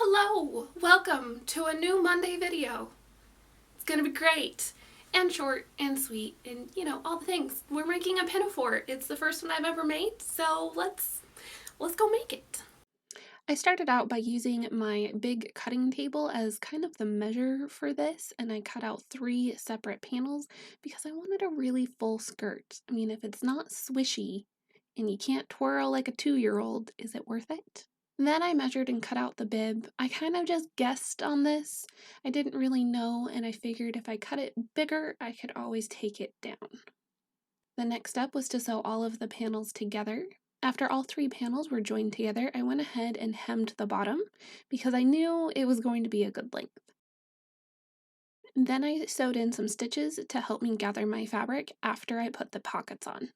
Hello! Welcome to a new Monday video. It's gonna be great and short and sweet and all the things. We're making a pinafore. It's the first one I've ever made, so let's go make it. I started out by using my big cutting table as kind of the measure for this, and I cut out 3 separate panels because I wanted a really full skirt. I mean, if it's not swishy and you can't twirl like a 2-year-old, is it worth it? Then I measured and cut out the bib. I kind of just guessed on this. I didn't really know, and I figured if I cut it bigger, I could always take it down. The next step was to sew all of the panels together. After all 3 panels were joined together, I went ahead and hemmed the bottom because I knew it was going to be a good length. Then I sewed in some stitches to help me gather my fabric after I put the pockets on.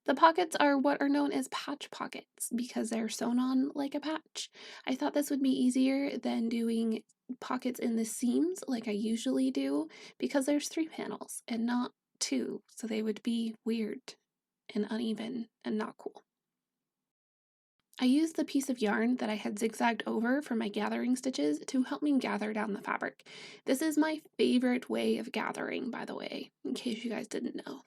The pockets are what are known as patch pockets because they're sewn on like a patch. I thought this would be easier than doing pockets in the seams like I usually do because there's 3 panels and not 2, so they would be weird and uneven and not cool. I used the piece of yarn that I had zigzagged over for my gathering stitches to help me gather down the fabric. This is my favorite way of gathering, by the way, in case you guys didn't know.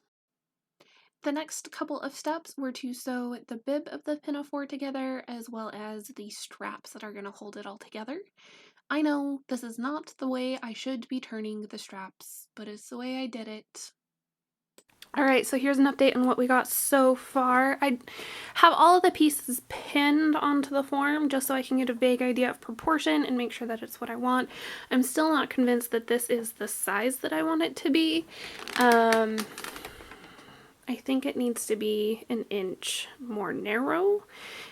The next couple of steps were to sew the bib of the pinafore together as well as the straps that are going to hold it all together. I know this is not the way I should be turning the straps, but it's the way I did it. Alright, so here's an update on what we got so far. I have all of the pieces pinned onto the form just so I can get a vague idea of proportion and make sure that it's what I want. I'm still not convinced that this is the size that I want it to be. I think it needs to be an inch more narrow,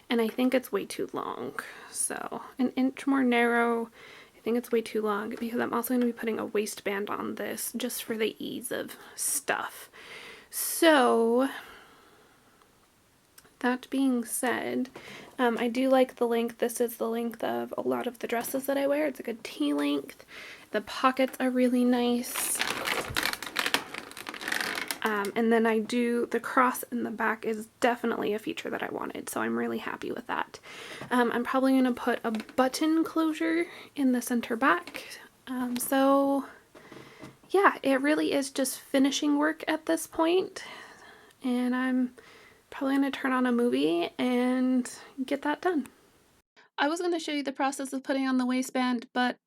and I think it's way too long. So an inch more narrow, I think it's way too long because I'm also going to be putting a waistband on this just for the ease of stuff. So that being said, I do like the length. This is the length of a lot of the dresses that I wear. It's a good T length. The pockets are really nice. And then the cross in the back is definitely a feature that I wanted, so I'm really happy with that. I'm probably going to put a button closure in the center back. So yeah, it really is just finishing work at this point, and I'm probably going to turn on a movie and get that done. I was going to show you the process of putting on the waistband, but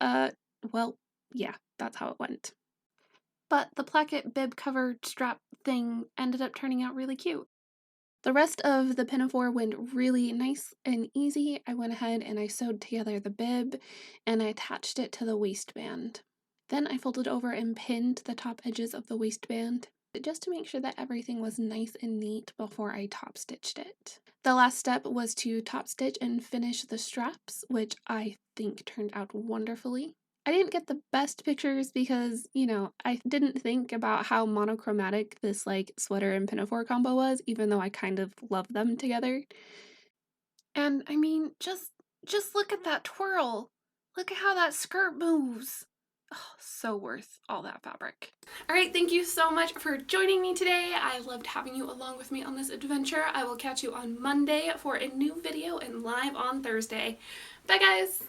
well, yeah, that's how it went. But the placket bib cover strap thing ended up turning out really cute. The rest of the pinafore went really nice and easy. I went ahead and I sewed together the bib and I attached it to the waistband. Then I folded over and pinned the top edges of the waistband just to make sure that everything was nice and neat before I top stitched it. The last step was to top stitch and finish the straps, which I think turned out wonderfully. I didn't get the best pictures because, I didn't think about how monochromatic this sweater and pinafore combo was, even though I kind of love them together. And I mean, just look at that twirl. Look at how that skirt moves. Oh, so worth all that fabric. Alright, thank you so much for joining me today. I loved having you along with me on this adventure. I will catch you on Monday for a new video and live on Thursday. Bye guys!